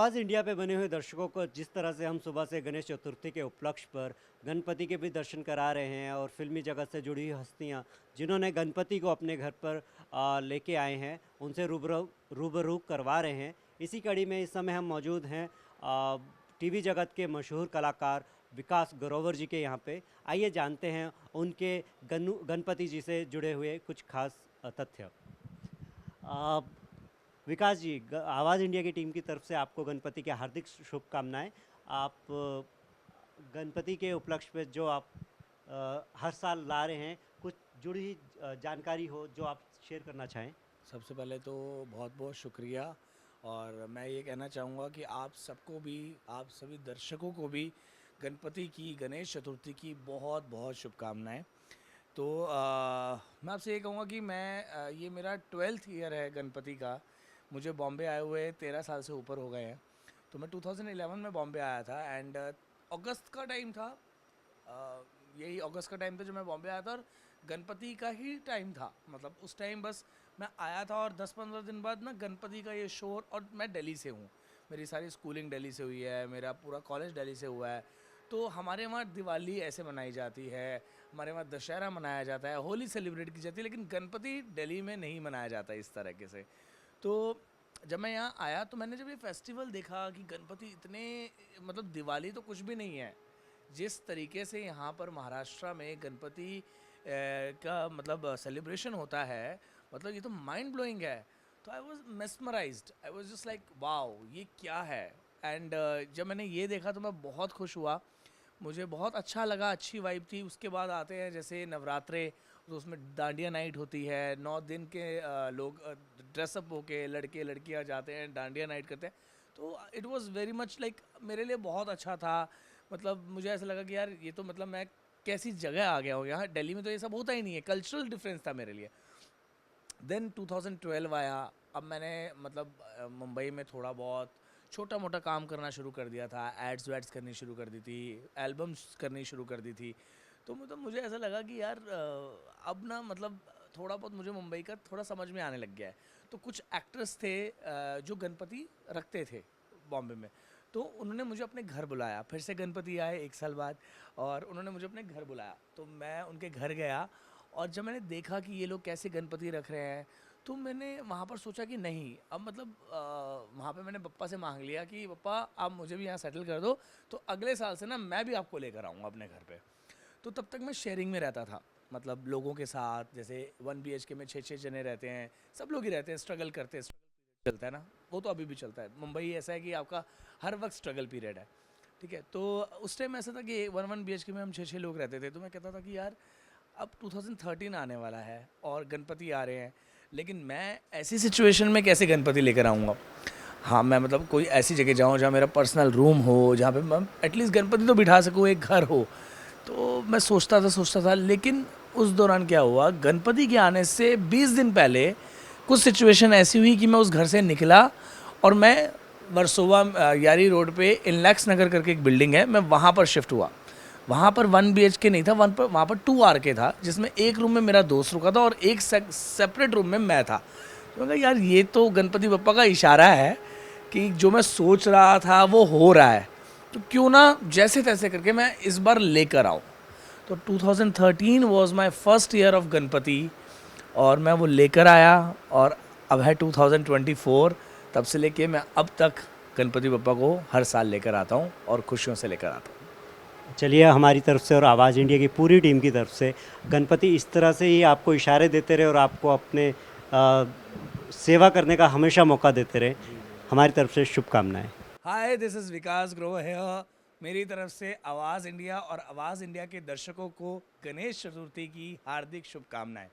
आवाज़ इंडिया पे बने हुए दर्शकों को जिस तरह से हम सुबह से गणेश चतुर्थी के उपलक्ष्य पर गणपति के भी दर्शन करा रहे हैं और फिल्मी जगत से जुड़ी हुई हस्तियां जिन्होंने गणपति को अपने घर पर लेके आए हैं उनसे रूबरू करवा रहे हैं। इसी कड़ी में इस समय हम मौजूद हैं टीवी जगत के मशहूर कलाकार विकास ग्रोवर जी के यहाँ पे। आइए जानते हैं उनके गणपति जी से जुड़े हुए कुछ खास तथ्य। अ, विकास जी, आवाज़ इंडिया की टीम की तरफ से आपको गणपति की हार्दिक शुभकामनाएं। आप गणपति के उपलक्ष्य पे जो आप हर साल ला रहे हैं, कुछ जुड़ी हुई जानकारी हो जो आप शेयर करना चाहें। सबसे पहले तो बहुत बहुत शुक्रिया। और मैं ये कहना चाहूँगा कि आप सबको भी, आप सभी दर्शकों को भी गणपति की, गणेश चतुर्थी की बहुत बहुत शुभकामनाएं। तो मैं आपसे ये कहूँगा कि ये मेरा 12th ईयर है गणपति का। मुझे बॉम्बे आए हुए 13 साल से ऊपर हो गए हैं। तो मैं 2011 में बॉम्बे आया था एंड अगस्त का टाइम था। यही अगस्त का टाइम था जब मैं बॉम्बे आया था और गणपति का ही टाइम था। मतलब उस टाइम बस मैं आया था और 10-15 दिन बाद ना गणपति का ये शो। और मैं दिल्ली से हूँ, मेरी सारी स्कूलिंग दिल्ली से हुई है, मेरा पूरा कॉलेज दिल्ली से हुआ है। तो हमारे वहाँ दिवाली ऐसे मनाई जाती है, हमारे वहाँ दशहरा मनाया जाता है, होली सेलिब्रेट की जाती है, लेकिन गणपति दिल्ली में नहीं मनाया जाता इस तरीके से। तो जब मैं यहाँ आया तो मैंने जब ये फेस्टिवल देखा कि गणपति इतने, मतलब दिवाली तो कुछ भी नहीं है, जिस तरीके से यहाँ पर महाराष्ट्र में गणपति का मतलब सेलिब्रेशन होता है, मतलब ये तो माइंड ब्लोइंग है। तो I was mesmerised, I was just like wow, ये क्या है। एंड जब मैंने ये देखा तो मैं बहुत खुश हुआ, मुझे बहुत अच्छा लगा, अच्छी वाइब थी। उसके बाद आते हैं जैसे नवरात्रे, तो उसमें डांडिया नाइट होती है, 9 दिन के लोग ड्रेसअप होके लड़के लड़कियां जाते हैं, डांडिया नाइट करते हैं। तो it was very much like मेरे लिए बहुत अच्छा था। मतलब मुझे ऐसा लगा कि यार ये तो मतलब मैं कैसी जगह आ गया हूँ, यहाँ दिल्ली में तो ये सब होता ही नहीं है। कल्चरल डिफरेंस था मेरे लिए। देन 2012 आया। अब मैंने मतलब मुंबई में थोड़ा बहुत छोटा मोटा काम करना शुरू कर दिया था, एड्स वैड्स करनी शुरू कर दी थी, एल्बम्स करनी शुरू कर दी थी। तो मतलब मुझे ऐसा लगा कि यार अब ना मतलब थोड़ा बहुत मुझे मुंबई का थोड़ा समझ में आने लग गया है। तो कुछ एक्टर्स थे जो गणपति रखते थे बॉम्बे में। तो उन्होंने मुझे अपने घर बुलाया, फिर से गणपति आए 1 साल बाद, और उन्होंने मुझे अपने घर बुलाया। तो मैं उनके घर गया और जब मैंने देखा कि ये लोग कैसे गणपति रख रहे हैं, तो मैंने वहाँ पर सोचा कि नहीं, अब मतलब वहाँ पे मैंने पप्पा से मांग लिया कि पप्पा आप मुझे भी यहाँ सेटल कर दो, तो अगले साल से ना मैं भी आपको लेकर आऊँगा अपने घर पे। तो तब तक मैं शेयरिंग में रहता था, मतलब लोगों के साथ, जैसे 1 BHK में 6-6 जने रहते हैं, सब लोग ही रहते हैं, स्ट्रगल करते हैं, स्ट्रगल चलता है ना, वो तो अभी भी चलता है। मुंबई ऐसा है कि आपका हर वक्त स्ट्रगल पीरियड है, ठीक है। तो उस टाइम ऐसा था कि 1-1 BHK में हम 6-6 लोग रहते थे। तो मैं कहता था कि यार अब 2013 आने वाला है और गणपति आ रहे हैं, लेकिन मैं ऐसी सिचुएशन में कैसे गणपति लेकर आऊँगा। हाँ, मैं मतलब कोई ऐसी जगह जाऊँ जहाँ मेरा पर्सनल रूम हो, जहाँ पे मैं एटलीस्ट गणपति तो बिठा सकूँ, एक घर हो। तो मैं सोचता था, लेकिन उस दौरान क्या हुआ, गणपति के आने से 20 दिन पहले कुछ सिचुएशन ऐसी हुई कि मैं उस घर से निकला और मैं वर्सोवा यारी रोड पे इनलैक्स नगर करके एक बिल्डिंग है, मैं वहाँ पर शिफ्ट हुआ। वहाँ पर 1 BHK नहीं था, वहाँ पर 2 RK था, जिसमें एक रूम में मेरा दोस्त रुका था और एक सेपरेट रूम में मैं था। तो मैं कहा यार ये तो गणपति बप्पा का इशारा है कि जो मैं सोच रहा था वो हो रहा है, तो क्यों ना जैसे तैसे करके मैं इस बार लेकर आऊँ। तो 2013 was my first year of Ganpati और मैं वो लेकर आया। और अब है 2024, तब से लेके मैं अब तक गणपति बप्पा को हर साल लेकर आता हूँ और खुशियों से लेकर आता हूँ। चलिए, हमारी तरफ से और आवाज़ इंडिया की पूरी टीम की तरफ से गणपति इस तरह से ही आपको इशारे देते रहे और आपको अपने सेवा करने का हमेशा मौका देते रहे। हमारी तरफ से शुभकामनाएं। Hi, this is Vikas Grover here. मेरी तरफ से आवाज़ इंडिया और आवाज़ इंडिया के दर्शकों को गणेश चतुर्थी की हार्दिक शुभकामनाएं।